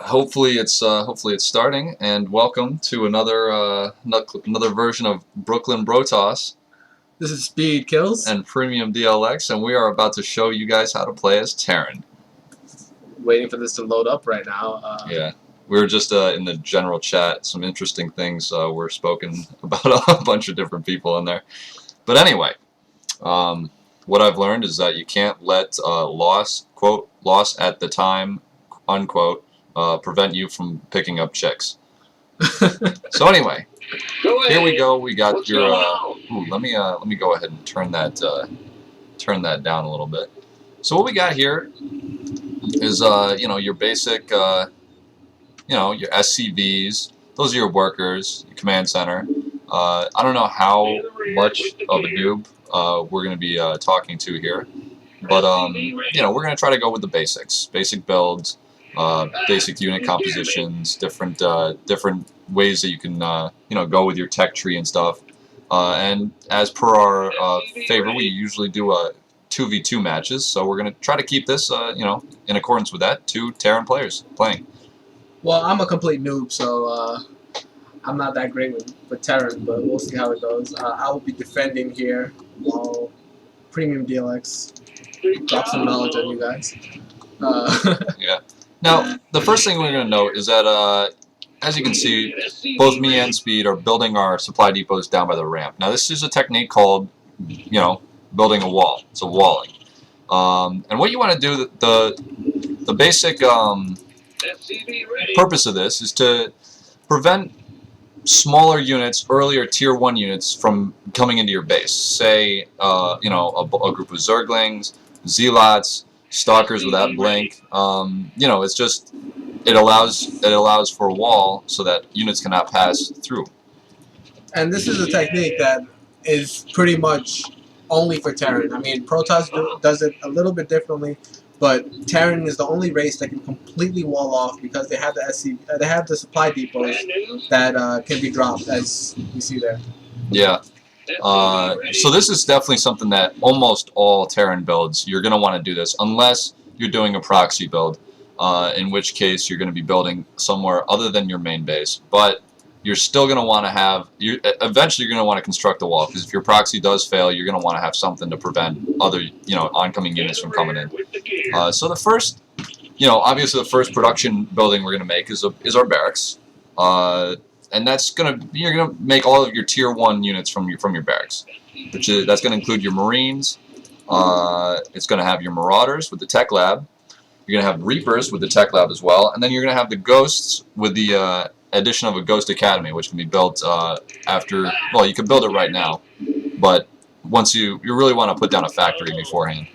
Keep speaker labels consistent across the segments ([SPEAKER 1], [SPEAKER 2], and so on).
[SPEAKER 1] Hopefully it's starting, and welcome to another version of Brooklyn Brotoss
[SPEAKER 2] This is Speed Kills.
[SPEAKER 1] and Premium DLX, and we are about to show you guys how to play as Terran.
[SPEAKER 2] Waiting for this to load up right now.
[SPEAKER 1] Yeah, we were just in the general chat. Some interesting things were spoken about a bunch of different people in there. But anyway, what I've learned is that you can't let loss at the time, unquote, prevent you from picking up chicks. So anyway, here we go. We got your. Ooh, let me go ahead and turn that down a little bit. So what we got here is your basic your SCVs. Those are your workers, your command center. I don't know how much of a noob we're going to be talking to here, but we're going to try to go with the basics, basic builds. Basic unit compositions, different ways that you can go with your tech tree and stuff. And as per our favor, we usually do 2v2 matches. So we're gonna try to keep this in accordance with that. 2 Terran players playing.
[SPEAKER 2] Well, I'm a complete noob, so I'm not that great with Terran, but we'll see how it goes. I will be defending here while Premium DLX drop some knowledge on you guys.
[SPEAKER 1] Yeah. Now, the first thing we're going to note is that, as you can see, both me and Speed are building our supply depots down by the ramp. Now, this is a technique called, building a wall. It's a walling. And what you want to do, the basic purpose of this is to prevent smaller units, earlier Tier 1 units, from coming into your base. Say, a group of Zerglings, Zealots, Stalkers with that blink. It's just it allows for a wall so that units cannot pass through.
[SPEAKER 2] And this is a technique that is pretty much only for Terran. I mean, Protoss does it a little bit differently, but Terran is the only race that can completely wall off because they have they have the supply depots that can be dropped, as you see there.
[SPEAKER 1] Yeah. So this is definitely something that almost all Terran builds, you're going to want to do this, unless you're doing a proxy build, in which case you're going to be building somewhere other than your main base. But you're still going to want to have, eventually you're going to want to construct a wall, because if your proxy does fail, you're going to want to have something to prevent other, oncoming units from coming in. So the first, obviously the first production building we're going to make is our barracks. And you're gonna make all of your Tier 1 units from your barracks, that's gonna include your Marines. It's gonna have your Marauders with the Tech Lab. You're gonna have Reapers with the Tech Lab as well, and then you're gonna have the Ghosts with the addition of a Ghost Academy, which can be built after. Well, you can build it right now, but once you really want to put down a factory beforehand.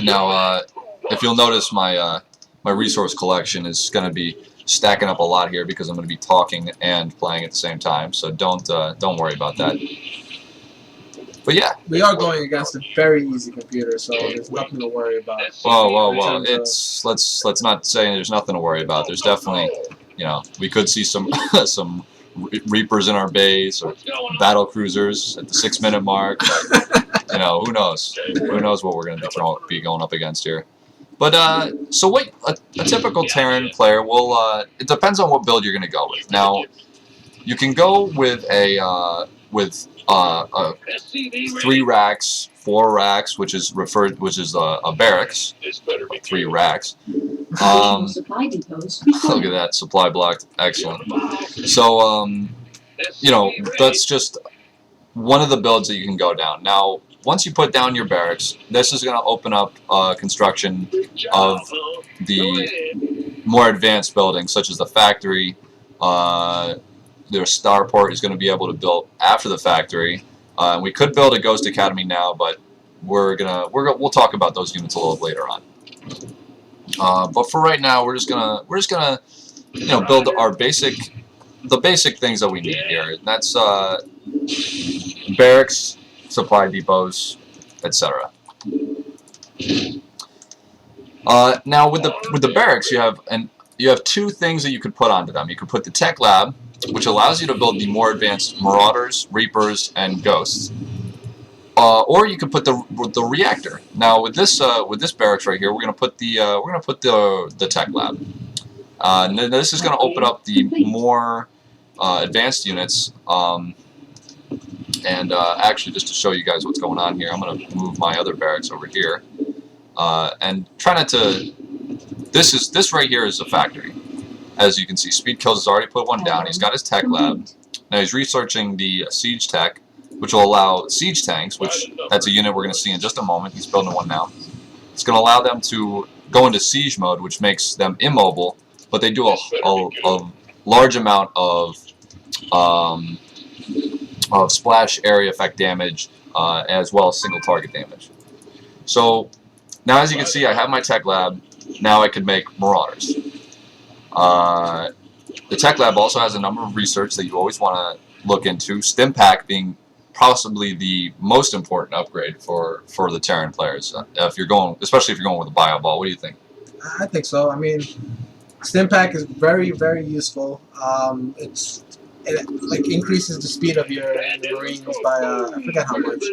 [SPEAKER 1] Now, if you'll notice, my resource collection is gonna be stacking up a lot here because I'm going to be talking and playing at the same time, so don't worry about that. But yeah,
[SPEAKER 2] we are going against a very easy computer, so there's nothing to worry about.
[SPEAKER 1] Whoa! Let's not say there's nothing to worry about. There's definitely, we could see some some Reapers in our base or battle cruisers at the 6-minute mark. But, who knows? Who knows what we're going to be going up against here. But so what a typical Terran player will it depends on what build you're going to go with. Now, you can go with a 3 racks, 4 racks, which is a barracks, 3 racks. Look at that, supply blocked, excellent. So that's just one of the builds that you can go down. Now, once you put down your barracks, this is going to open up construction of the more advanced buildings, such as the factory. Their starport is going to be able to build after the factory. We could build a Ghost Academy now, but we'll talk about those units a little later on. But for right now, we're just gonna build the basic things that we need here. And that's barracks, supply depots, etc. Now with the barracks, you have 2 things that you could put onto them. You could put the Tech Lab, which allows you to build the more advanced Marauders, Reapers, and Ghosts. or you can put the reactor. Now with this barracks right here, we're gonna put the tech lab. And then this is gonna open up the more advanced units. Actually, just to show you guys what's going on here, I'm gonna move my other barracks over here, and try not to. This right here is a factory. As you can see, Speed Kills has already put one down. He's got his tech lab. Now he's researching the siege tech, which will allow siege tanks, which that's a unit we're going to see in just a moment. He's building one now. It's going to allow them to go into siege mode, which makes them immobile, but they do a large amount of splash area effect damage, as well as single target damage. So now, as you can see, I have my tech lab. Now I could make Marauders. The tech lab also has a number of research that you always want to look into. Stimpack being possibly the most important upgrade for the Terran players. Especially if you're going with a bio ball. What do you think?
[SPEAKER 2] I think so. I mean, Stimpack is very, very useful. It like increases the speed of your Marines by I forget how much,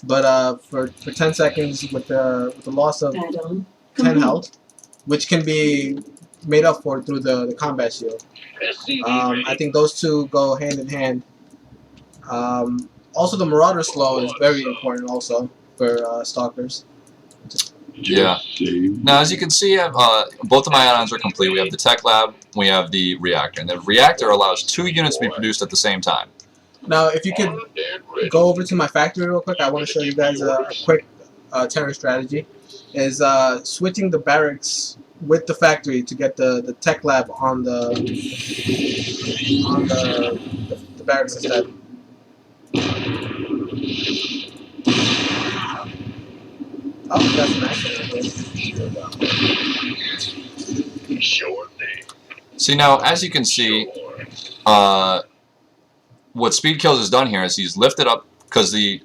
[SPEAKER 2] but for 10 seconds with the loss of 10 health, which can be made up for through the combat shield. I think those two go hand in hand. Also, the Marauder slow is very important also for stalkers.
[SPEAKER 1] Yeah. Now, as you can see, both of my add-ons are complete. We have the tech lab, we have the reactor, and the reactor allows 2 units to be produced at the same time.
[SPEAKER 2] Now, if you could go over to my factory real quick, I want to show you guys a quick Terran strategy. Is switching the barracks with the factory to get the tech lab on the barracks instead. Oh, that's an accident.
[SPEAKER 3] Sure thing.
[SPEAKER 1] See, now, as you can see, what Speed Kills has done here is he's lifted up, because the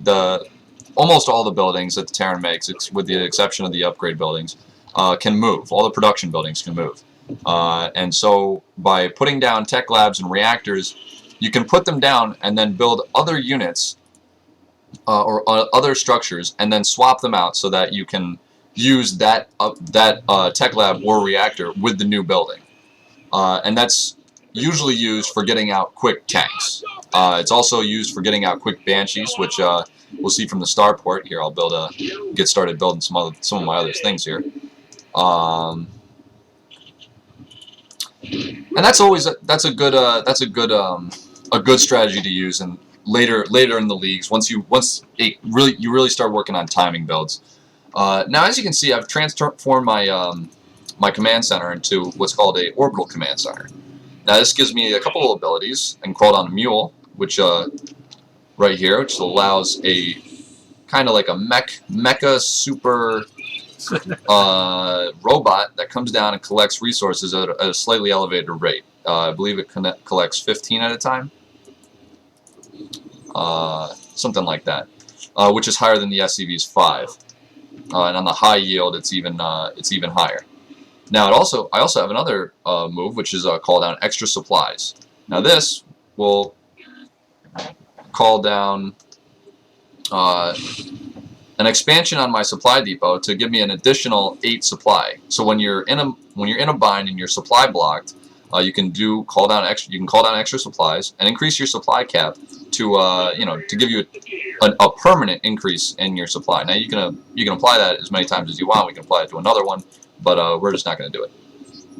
[SPEAKER 1] almost all the buildings that the Terran makes, with the exception of the upgrade buildings, can move. All the production buildings can move. And so by putting down tech labs and reactors, you can put them down and then build other units or other structures and then swap them out so that you can use that tech lab or reactor with the new building. And that's usually used for getting out quick tanks. It's also used for getting out quick banshees, which we'll see from the starport here. I'll get started building some of my other things here. And that's a good strategy to use, and later in the leagues, once you really start working on timing builds. Now, as you can see, I've transformed my command center into what's called a orbital command center. Now, this gives me a couple of abilities. I can call down a mule, which right here, which allows a kind of like a mecha super robot that comes down and collects resources at a slightly elevated rate. I believe it collects 15 at a time, something like that, which is higher than the SCV's 5. And on the high yield, it's even higher. Now, I also have another move, which is call down extra supplies. Now, this will call down an expansion on my supply depot to give me an additional 8 supply. So when you're in a bind and your supply blocked, you can call down extra supplies and increase your supply cap to give you a permanent increase in your supply. Now you can apply that as many times as you want. We can apply it to another one, but we're just not going to do it.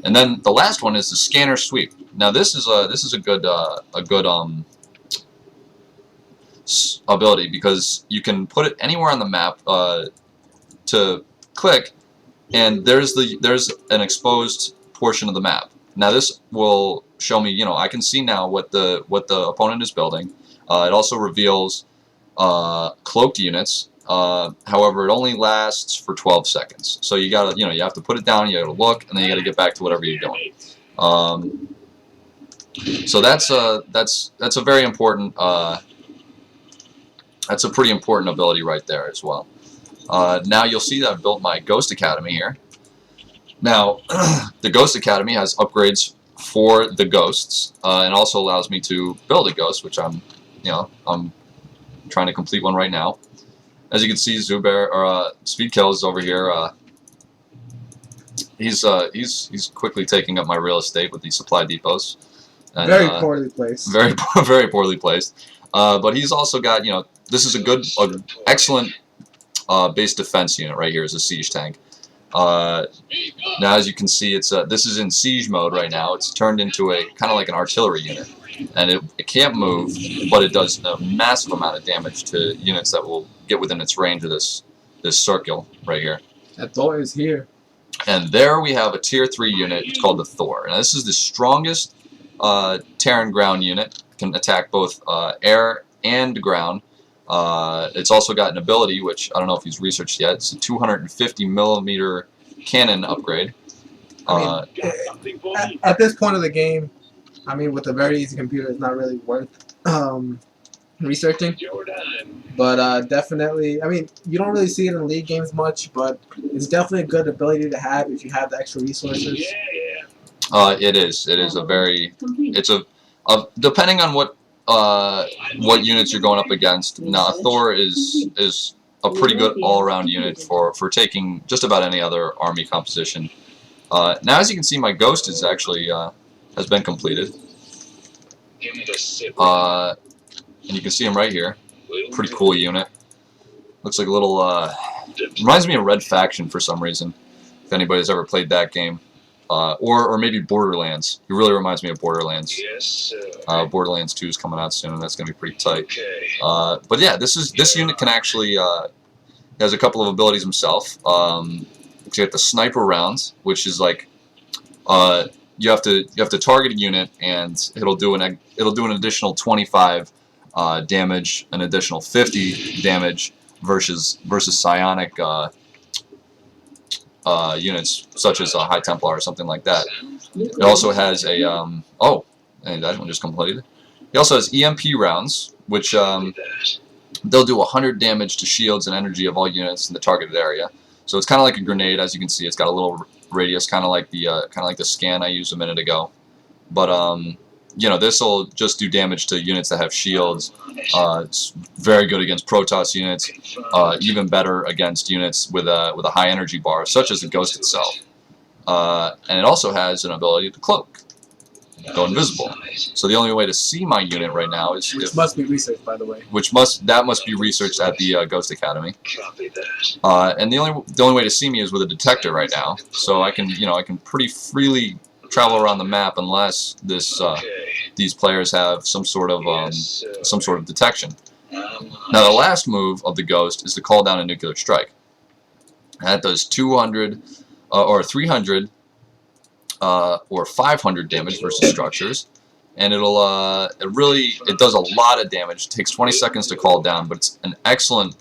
[SPEAKER 1] And then the last one is the scanner sweep. Now this is a good ability, because you can put it anywhere on the map to click, and there's an exposed portion of the map. Now this will show me, I can see now what the opponent is building. It also reveals cloaked units. However, it only lasts for 12 seconds. So you gotta, you have to put it down, you gotta look, and then you gotta get back to whatever you're doing. So that's a very important. That's a pretty important ability right there as well. Now you'll see that I've built my Ghost Academy here. Now, the Ghost Academy has upgrades for the ghosts, and also allows me to build a ghost, which I'm trying to complete one right now. As you can see, Zubair or Speed Kill is over here. He's quickly taking up my real estate with these supply depots. And,
[SPEAKER 2] Very poorly placed.
[SPEAKER 1] Very poorly placed. But he's also got, you know, this is a excellent base defense unit right here is a siege tank. Now, as you can see, it's this is in siege mode right now. It's turned into a kind of like an artillery unit, and it can't move, but it does a massive amount of damage to units that will get within its range of this circle right here.
[SPEAKER 2] That Thor is here.
[SPEAKER 1] And there we have a tier 3 unit. It's called the Thor. And this is the strongest Terran ground unit. Can attack both air and ground. It's also got an ability, which I don't know if he's researched yet. It's a 250 millimeter cannon upgrade.
[SPEAKER 2] I mean, at this point of the game, I mean, with a very easy computer, it's not really worth researching. But definitely, I mean, you don't really see it in league games much, but it's definitely a good ability to have if you have the extra resources.
[SPEAKER 1] It is. It is a very. It's a depending on what units you're going up against. Now, Thor is a pretty good all-around unit for taking just about any other army composition. Now, as you can see, my Ghost is actually has been completed. And you can see him right here. Pretty cool unit. Looks like a little. Reminds me of Red Faction for some reason. If anybody's ever played that game. Or maybe Borderlands. He really reminds me of Borderlands. Borderlands 2 is coming out soon, and that's going to be pretty tight. But yeah, this unit can actually he has a couple of abilities himself. You get the sniper rounds, which is like you have to target a unit, and it'll do an additional 25 damage, an additional 50 damage versus psionic. Units such as a High Templar or something like that. It also has a oh, and that one just completed. It also has EMP rounds, which they'll do 100 damage to shields and energy of all units in the targeted area. So it's kind of like a grenade, as you can see. It's got a little radius, kind of like the scan I used a minute ago. But you know, this will just do damage to units that have shields. It's very good against Protoss units. Even better against units with a high energy bar, such as the Ghost itself. And it also has an ability to cloak, go invisible. So the only way to see my unit right now is
[SPEAKER 2] which must be researched, by the way.
[SPEAKER 1] That must be researched at the Ghost Academy. And the only way to see me is with a detector right now. So I can pretty freely travel around the map unless these players have some sort of detection. Now, the last move of the Ghost is to call down a nuclear strike. That does 200 or 300 or 500 damage versus structures, and it does a lot of damage. It takes 20 seconds to call down, but it's an excellent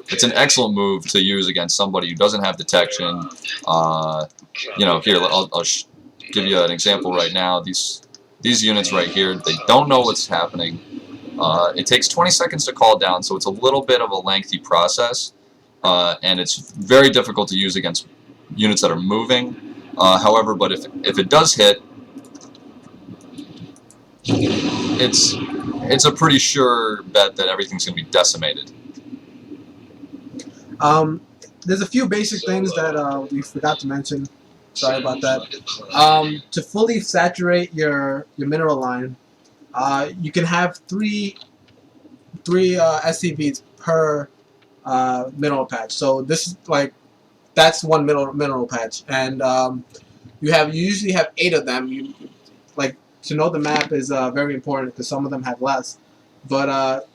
[SPEAKER 1] it's an excellent move to use against somebody who doesn't have detection. Here I'll give you an example right now. These units right here, they don't know what's happening. It takes 20 seconds to call down, so it's a little bit of a lengthy process, and it's very difficult to use against units that are moving. However, but if it does hit, it's a pretty sure bet that everything's going to be decimated.
[SPEAKER 2] There's a few basic things that we forgot to mention. Sorry about that. To fully saturate your mineral line, you can have three SCVs per mineral patch. So this is that's one mineral patch, and you usually have 8 of them. To know the map is very important because some of them have less. But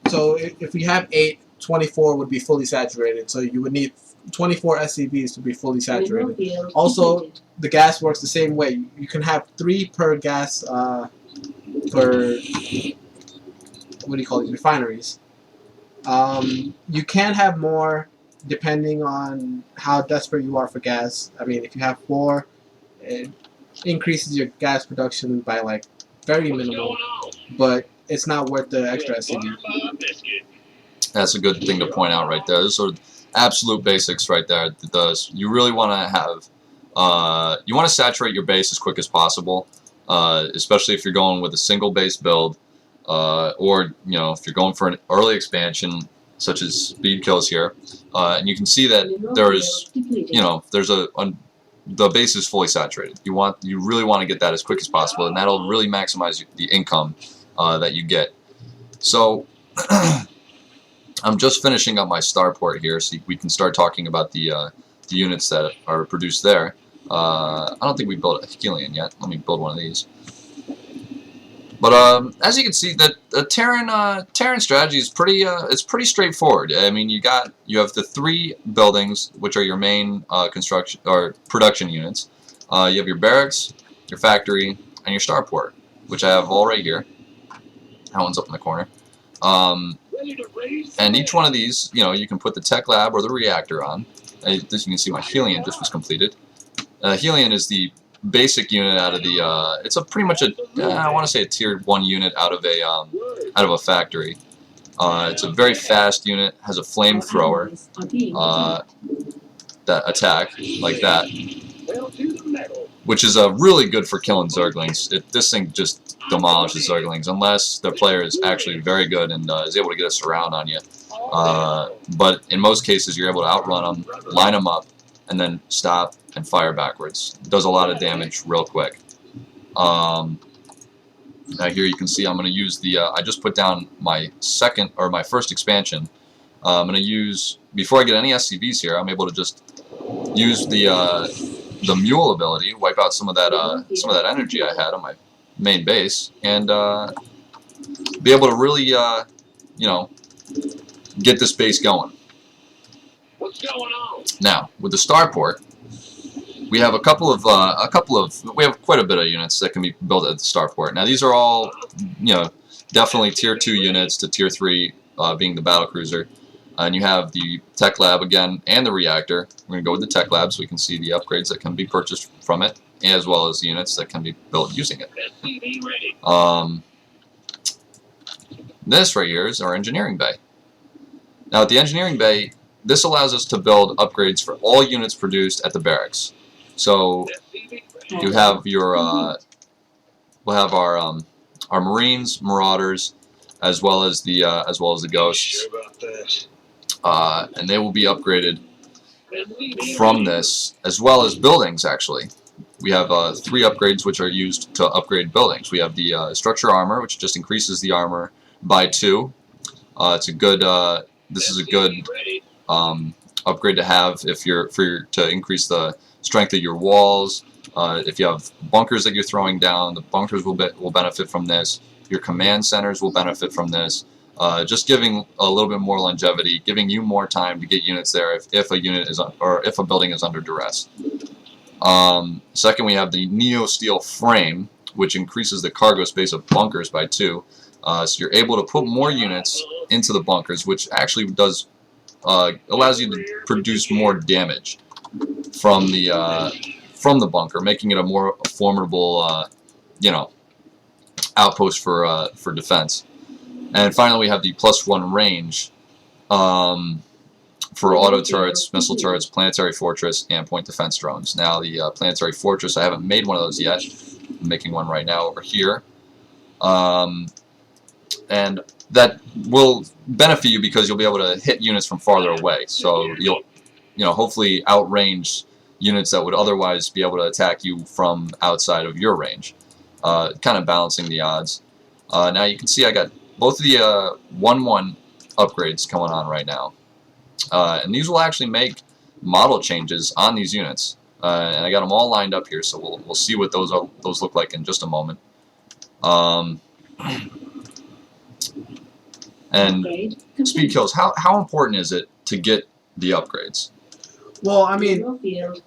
[SPEAKER 2] so if we have 8, 24 would be fully saturated. So you would need 24 SCVs to be fully saturated. Also, the gas works the same way. You can have 3 per gas per refineries. You can have more depending on how desperate you are for gas. I mean, if you have 4, it increases your gas production by very minimal, but it's not worth the extra SCV.
[SPEAKER 1] That's a good thing to point out right there. Those are absolute basics right there. You really want to have, you want to saturate your base as quick as possible, especially if you're going with a single base build. or if you're going for an early expansion such as speed kills here, and you can see that there's the base is fully saturated. You really want to get that as quick as possible, and that'll really maximize the income that you get. So I'm just finishing up my starport here, so we can start talking about the units that are produced there. I don't think we built a Helion yet. Let me build one of these. But as you can see, the Terran strategy is pretty straightforward. I mean, you have the 3 buildings, which are your main construction or production units. You have your barracks, your factory, and your starport, which I have all right here. That one's up in the corner. And each one of these, you can put the tech lab or the reactor on. As you can see, my Helion just was completed. Helion is the basic unit out of the. It's pretty much I want to say a tier 1 unit out of a factory. It's a very fast unit. Has a flamethrower that attack like that, which is really good for killing Zerglings. This thing just demolishes Zerglings unless the player is actually very good and is able to get a surround on you. But in most cases, you're able to outrun them, line them up, and then stop and fire backwards. It does a lot of damage real quick. Now here you can see I'm going to use the. I just put down my first expansion. I'm going to use, before I get any SCVs here, I'm able to just use the mule ability, wipe out some of that energy I had on my main base, and be able to really get this base going.
[SPEAKER 3] What's going on?
[SPEAKER 1] Now with the starport, we have we have quite a bit of units that can be built at the starport. Now these are all definitely tier 2 units to tier 3 being the battlecruiser. And you have the tech lab again and the reactor. We're going to go with the tech lab so we can see the upgrades that can be purchased from it, as well as the units that can be built using it. This right here is our engineering bay. Now at the engineering bay, this allows us to build upgrades for all units produced at the barracks. So you have your we'll have our Marines, Marauders, as well as the Ghosts. And they will be upgraded from this, as well as buildings. Actually, we have 3 upgrades which are used to upgrade buildings. We have the structure armor, which just increases the armor by 2. It's a good. This is a good upgrade to have if to increase the strength of your walls. If you have bunkers that you're throwing down, the bunkers will benefit from this. Your command centers will benefit from this. Just giving a little bit more longevity, giving you more time to get units there if a unit is if a building is under duress. Second, we have the Neo Steel frame, which increases the cargo space of bunkers by 2. So you're able to put more units into the bunkers, which actually does allows you to produce more damage from the bunker, making it a more formidable outpost for defense. And finally, we have the +1 range for auto turrets, missile turrets, planetary fortress, and point defense drones. Now, the planetary fortress, I haven't made one of those yet. I'm making one right now over here. And that will benefit you because you'll be able to hit units from farther away. So you'll hopefully outrange units that would otherwise be able to attack you from outside of your range. Kind of balancing the odds. Now you can see I got both of the 1-1 upgrades going on right now. And these will actually make model changes on these units. And I got them all lined up here, so we'll see what those look like in just a moment. And speed kills, how important is it to get the upgrades?
[SPEAKER 2] Well, I mean,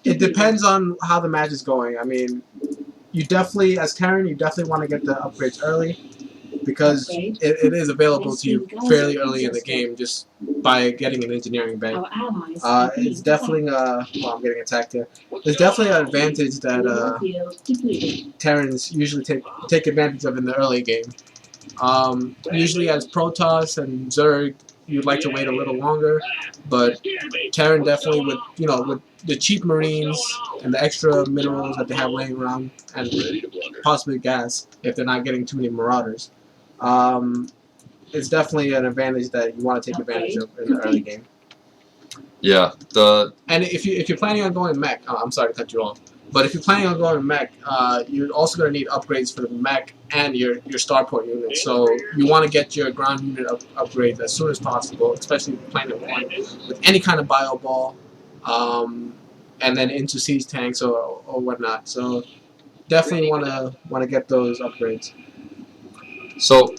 [SPEAKER 2] it depends on how the match is going. I mean, you definitely, as Terran, you definitely want to get the upgrades early, because it is available to you fairly early in the game just by getting an engineering bay. It's definitely well, I'm getting attacked here. There's definitely an advantage that Terrans usually take advantage of in the early game. Usually as Protoss and Zerg, you'd like to wait a little longer, but Terran definitely with the cheap Marines and the extra minerals that they have laying around, and possibly gas if they're not getting too many Marauders. It's definitely an advantage that you want to take advantage of in the early game.
[SPEAKER 1] Yeah.
[SPEAKER 2] And if you're planning on going mech, I'm sorry to cut you off, but if you're planning on going mech, you're also going to need upgrades for the mech and your starport unit. So you want to get your ground unit upgrades as soon as possible, especially if you're playing at one with any kind of bio ball, and then into siege tanks or whatnot. So definitely want to get those upgrades.
[SPEAKER 1] So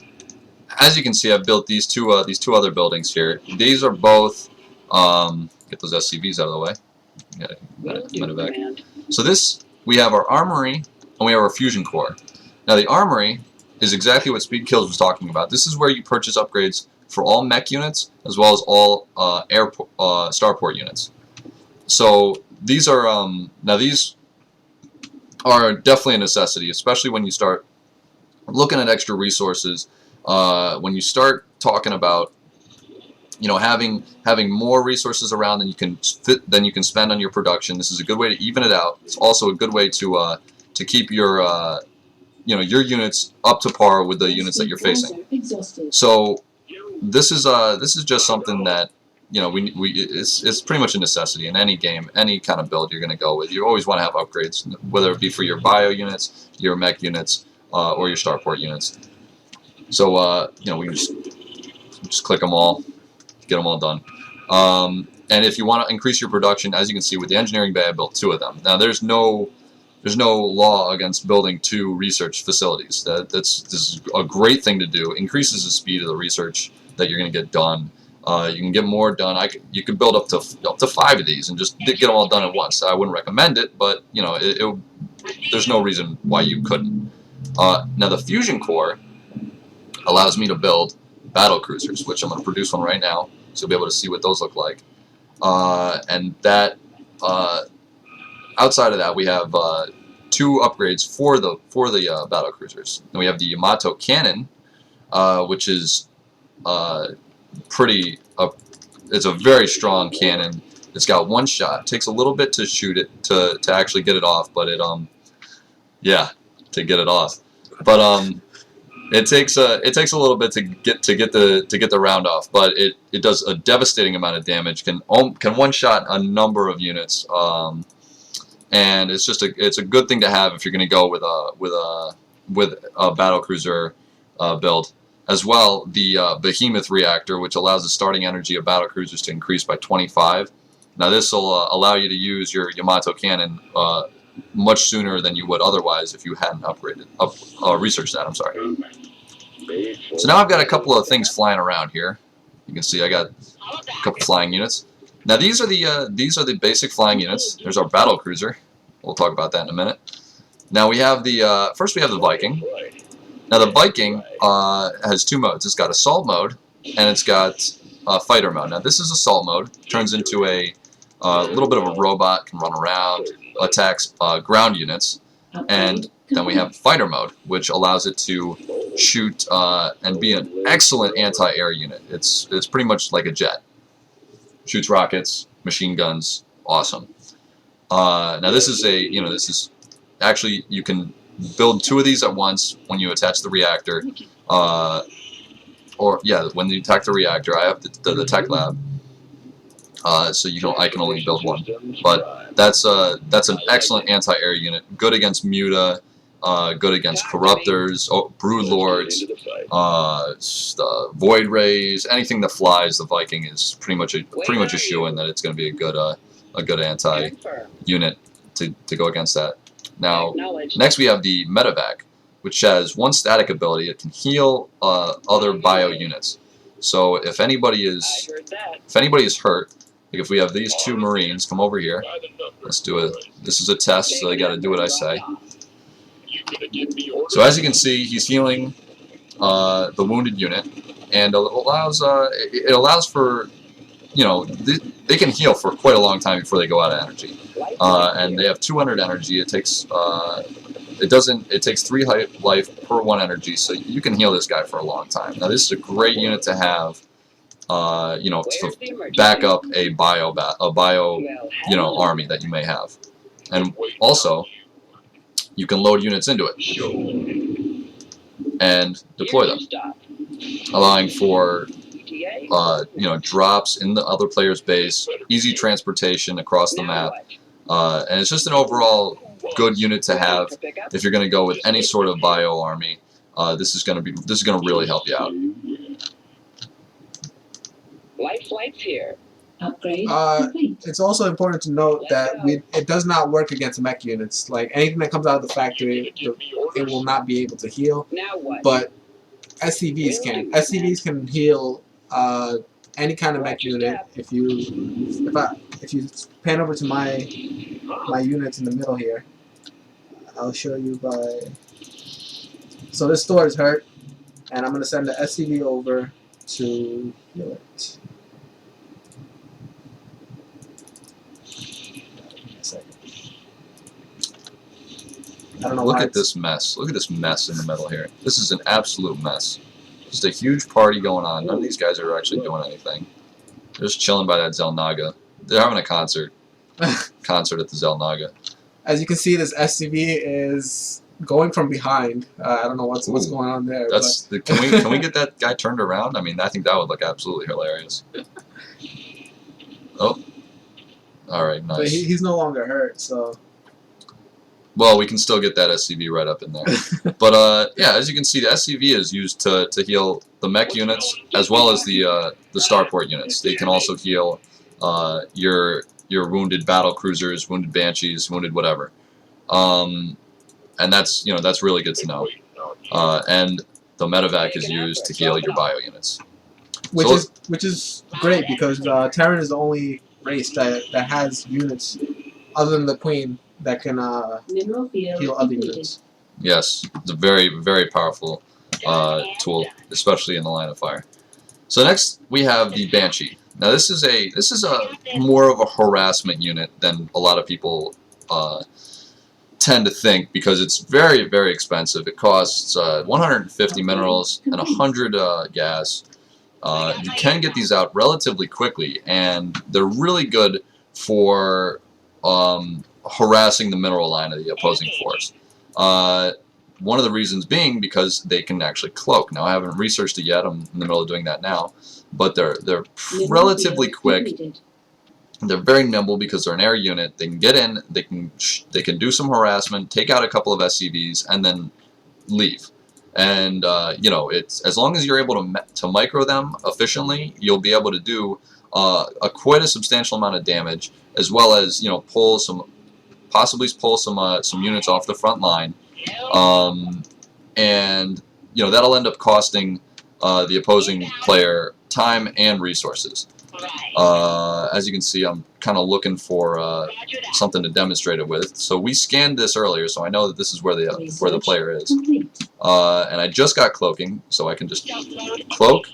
[SPEAKER 1] as you can see, I've built these two other buildings here. These are both get those SCVs out of the way. Medevac. So this, we have our armory and we have our fusion core. Now the armory is exactly what Speed Kills was talking about. This is where you purchase upgrades for all mech units as well as all starport units. So these are now these are definitely a necessity, especially when you start looking at extra resources. When you start talking about, you know, having more resources around than you can spend on your production, this is a good way to even it out. It's also a good way to keep your you know, your units up to par with the units that you're facing. So this is just something that, you know, it's pretty much a necessity in any game, any kind of build you're going to go with. You always want to have upgrades, whether it be for your bio units, your mech units, or your starport units. So you know, we can just click them all, get them all done. And if you want to increase your production, as you can see with the engineering bay, I built 2 of them. Now there's no law against building 2 research facilities. This is a great thing to do. Increases the speed of the research that you're going to get done. You can get more done. You could build up to 5 of these and just get them all done at once. I wouldn't recommend it, but you know, there's no reason why you couldn't. Now the fusion core allows me to build battle cruisers, which I'm going to produce one right now, so you'll be able to see what those look like. And that outside of that, we have 2 upgrades for the battle cruisers. And we have the Yamato cannon, which is pretty. It's a very strong cannon. It's got 1 shot. It takes a little bit to shoot it to actually get it off, but yeah, to get it off. But it takes a little bit to get the round off, but it does a devastating amount of damage. Can 1-shot a number of units, and it's a good thing to have if you're going to go with a battle cruiser build. As well, the Behemoth reactor, which allows the starting energy of battle cruisers to increase by 25. Now this will allow you to use your Yamato cannon much sooner than you would otherwise if you hadn't researched that. I'm sorry. So now I've got a couple of things flying around here. You can see I got a couple flying units. Now these are the basic flying units. There's our battle cruiser. We'll talk about that in a minute. Now we have first we have the Viking. Now the Viking has 2 modes. It's got assault mode and it's got fighter mode. Now this is assault mode. Turns into a little bit of a robot, can run around, attacks ground units, and then we have fighter mode, which allows it to shoot and be an excellent anti-air unit. It's pretty much like a jet. Shoots rockets, machine guns, awesome. Now this is actually, you can build 2 of these at once when you attach the reactor, or yeah, when you attack the reactor. I have the tech lab, so I can only build 1, but that's an excellent anti-air unit, good against Muta, good against Corruptors, Brood Lords, Void Rays, anything that flies. The Viking is pretty much a shoo-in that it's going to be a good anti-unit to go against that. Now, next we have the Medevac, which has 1 static ability. It can heal other bio units. So if anybody is hurt, like if we have these 2 Marines come over here, let's do this is a test, so they got to do what I say. So as you can see, he's healing the wounded unit, and it allows for, you know, they can heal for quite a long time before they go out of energy, and they have 200 energy. It takes it takes 3 life per 1 energy, so you can heal this guy for a long time. Now this is a great unit to have, you know, to back up a bio you know, army that you may have, and also you can load units into it. and deploy them, allowing for drops in the other player's base, easy transportation across the map, and it's just an overall good unit to have if you're going to go with any sort of bio army. This is going to really help you out.
[SPEAKER 4] Light flights here.
[SPEAKER 2] Upgrade it's also important to note that it does not work against mech units. Like anything that comes out of the factory, it will not be able to heal.
[SPEAKER 4] Now what?
[SPEAKER 2] But SCVs can. SCVs can heal any kind of mech unit. If you pan over to my units in the middle here, I'll show you by. So this store is hurt, and I'm gonna send the SCV over to heal it. I don't know.
[SPEAKER 1] Look at this mess. Look at this mess in the middle here. This is an absolute mess. Just a huge party going on. None of these guys are actually doing anything. They're just chilling by that Zelnaga. They're having a concert. Concert at the Zelnaga.
[SPEAKER 2] As you can see, this SCV is going from behind. I don't know what's going on there.
[SPEAKER 1] That's can we get that guy turned around? I mean, I think that would look absolutely hilarious. Oh, all right, nice.
[SPEAKER 2] But he's no longer hurt, so.
[SPEAKER 1] Well, we can still get that SCV right up in there. But yeah, as you can see, the SCV is used to heal the mech units as well as the starport units. They can also heal your wounded battle cruisers, wounded banshees, wounded whatever. And that's really good to know. And the medevac is used to heal your bio units.
[SPEAKER 2] Which is great because Terran is the only race that has units other than the Queen that can heal other units.
[SPEAKER 1] Yes, it's a very, very powerful tool, especially in the line of fire. So next we have the Banshee. Now this is a more of a harassment unit than a lot of people tend to think because it's very, very expensive. It costs 150 minerals and 100 gas. You can get these out relatively quickly, and they're really good for harassing the mineral line of the opposing force. One of the reasons being because they can actually cloak. Now I haven't researched it yet. I'm in the middle of doing that now, but they're relatively quick. They're very nimble because they're an air unit. They can get in. They can do some harassment, take out a couple of SCVs, and then leave. And it's as long as you're able to micro them efficiently, you'll be able to do quite a substantial amount of damage, as well as possibly pull some units off the front line, and that'll end up costing the opposing player time and resources. As you can see, I'm kind of looking for something to demonstrate it with. So we scanned this earlier, so I know that this is where the player is. And I just got cloaking, so I can just cloak,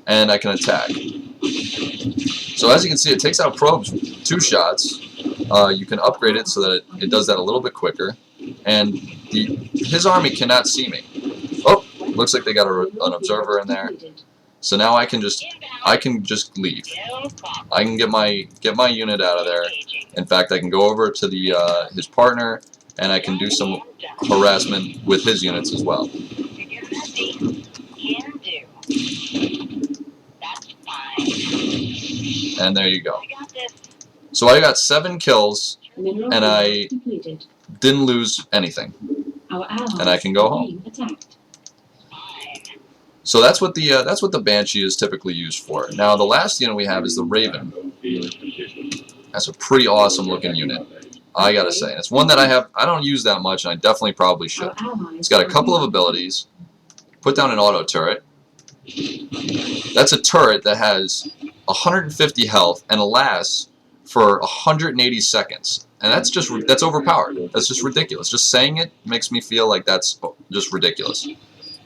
[SPEAKER 1] and I can attack. So as you can see, it takes out probes 2 shots. You can upgrade it so that it does that a little bit quicker. And his army cannot see me. Oh, looks like they got an observer in there. So now I can just leave. I can get my unit out of there. In fact, I can go over to his partner, and I can do some harassment with his units as well. And there you go. So I got 7 kills, and I didn't lose anything. And I can go home. So that's what the Banshee is typically used for. Now the last unit we have is the Raven. That's a pretty awesome looking unit, I gotta say. It's one that I don't use that much, and I definitely probably should. It's got a couple of abilities. Put down an auto turret. That's a turret that has 150 health and lasts for 180 seconds. And that's overpowered. That's just ridiculous. Just saying it makes me feel like that's just ridiculous.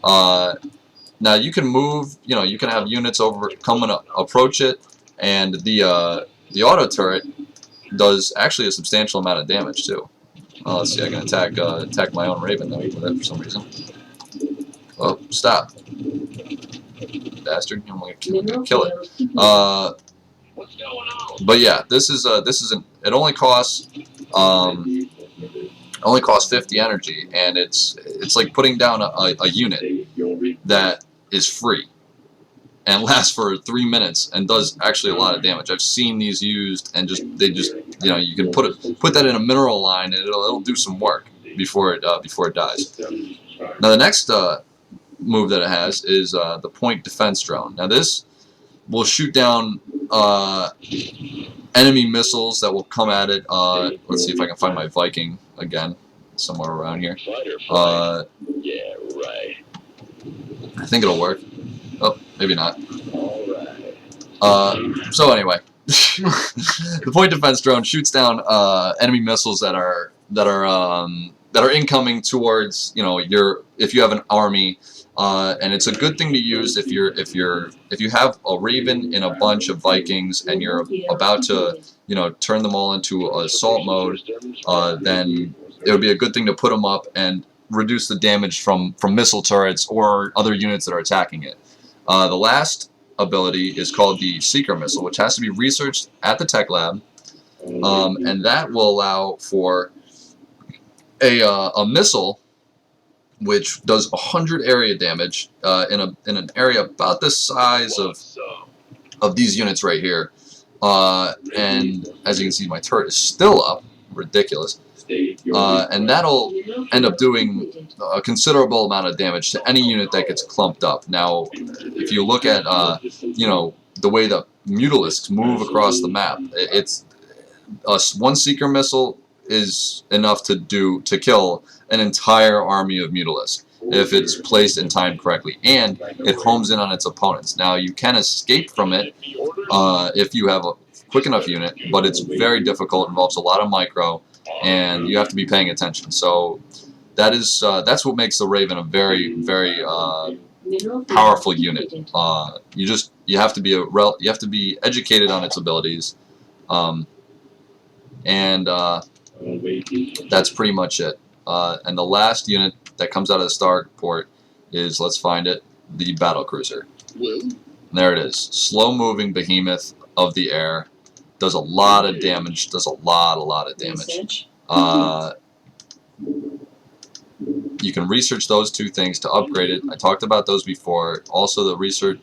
[SPEAKER 1] Now you can move, you can have units come and approach it, and the auto turret does actually a substantial amount of damage too. Let's see, I can attack my own Raven though with it for some reason. Oh, stop, bastard! I'm gonna kill it. But yeah, this is it only costs 50 energy, and it's like putting down a unit. that is free and lasts for 3 minutes and does actually a lot of damage. I've seen these used, and they just you can put that in a mineral line, and it'll do some work before it dies. Now the next move that it has is the point defense drone. Now this will shoot down enemy missiles that will come at it. Let's see if I can find my Viking again somewhere around here.
[SPEAKER 3] Yeah, right.
[SPEAKER 1] I think it'll work. Oh, maybe not.
[SPEAKER 3] All right.
[SPEAKER 1] So anyway, the point defense drone shoots down enemy missiles that are incoming towards if you have an army, and it's a good thing to use if you have a Raven in a bunch of Vikings and you're about to turn them all into assault mode. Then it would be a good thing to put them up and reduce the damage from missile turrets or other units that are attacking it. The last ability is called the Seeker Missile, which has to be researched at the tech lab, and that will allow for a missile which does 100 area damage in an area about the size of these units right here. And as you can see, my turret is still up. Ridiculous. And that'll end up doing a considerable amount of damage to any unit that gets clumped up. Now, if you look at the way the Mutalisks move across the map, it's one Seeker missile is enough to kill an entire army of Mutalisks if it's placed and timed correctly, and it homes in on its opponents. Now, you can escape from it if you have a quick enough unit, but it's very difficult. It involves a lot of micro, and you have to be paying attention. So that's what makes the Raven a very, very powerful unit. You have to be educated on its abilities, and that's pretty much it. And the last unit that comes out of the starport is, let's find it, the battlecruiser. And there it is, slow-moving behemoth of the air. Does a lot of damage. Does a lot of damage. You can research those two things to upgrade it. I talked about those before. Also, the research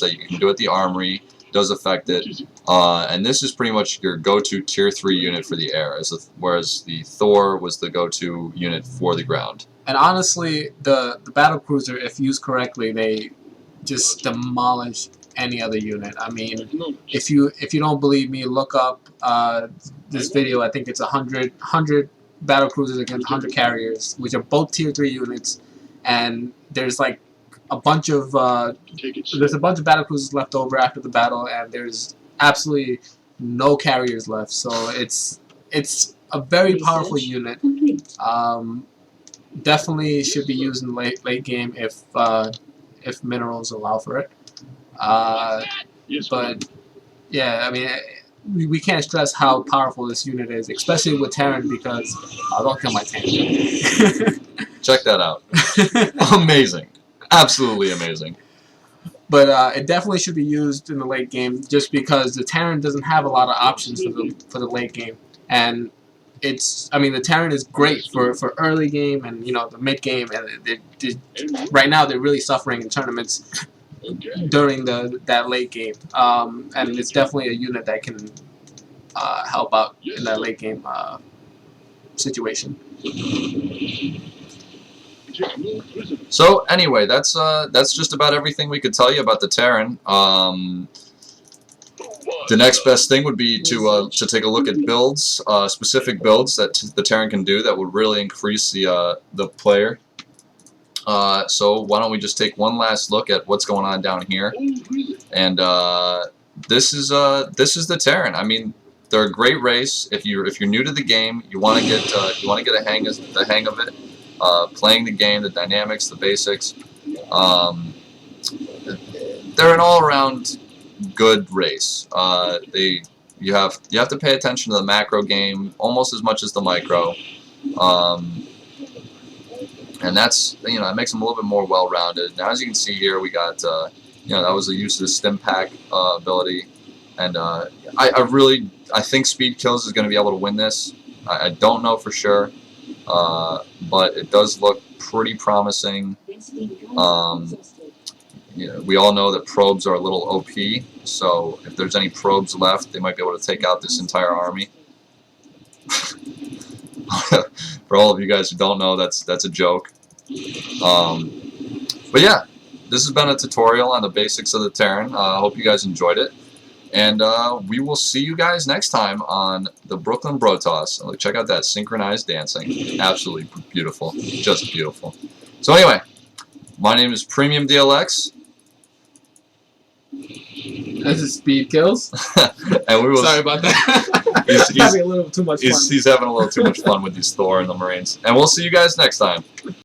[SPEAKER 1] that you can do at the armory does affect it. And this is pretty much your go-to tier 3 unit for the air, whereas the Thor was the go-to unit for the ground.
[SPEAKER 2] And honestly, the battlecruiser, if used correctly, they just demolish any other unit. I mean, if you don't believe me, look up this video. I think it's 100 battlecruisers against 100 carriers, which are both tier 3 units, and there's like a bunch of battlecruisers left over after the battle, and there's absolutely no carriers left. So it's a very powerful unit. Definitely should be used in late game if minerals allow for it. But yeah, I mean, we can't stress how powerful this unit is, especially with Terran, because don't kill my tangent.
[SPEAKER 1] Check that out. Amazing. Absolutely amazing.
[SPEAKER 2] But it definitely should be used in the late game, just because the Terran doesn't have a lot of options for the late game. And the Terran is great for early game and the mid game, and right now they're really suffering in tournaments during that late game. And it's definitely a unit that can help out in that late game situation.
[SPEAKER 1] So anyway, that's just about everything we could tell you about the Terran. The next best thing would be to take a look at builds, specific builds that the Terran can do that would really increase the player. So why don't we just take one last look at what's going on down here? And this is the Terran. I mean, they're a great race. If you're new to the game, you want to get the hang of it. Playing the game, the dynamics, the basics. They're an all-around good race. You have to pay attention to the macro game almost as much as the micro, and that's that makes them a little bit more well-rounded. Now, as you can see here, we got that was the use of the stim pack ability, and I think Speed Kills is going to be able to win this. I don't know for sure. But it does look pretty promising. we all know that probes are a little OP, so if there's any probes left, they might be able to take out this entire army. For all of you guys who don't know, that's a joke. But yeah, this has been a tutorial on the basics of the Terran. I hope you guys enjoyed it. And we will see you guys next time on the Brooklyn Bro Toss. Check out that synchronized dancing. Absolutely beautiful. Just beautiful. So anyway, my name is Premium DLX.
[SPEAKER 2] This is Speed Kills.
[SPEAKER 1] And we will.
[SPEAKER 2] Sorry about that.
[SPEAKER 1] He's
[SPEAKER 2] having a little too much fun.
[SPEAKER 1] He's having a little too much fun with these Thor and the Marines. And we'll see you guys next time.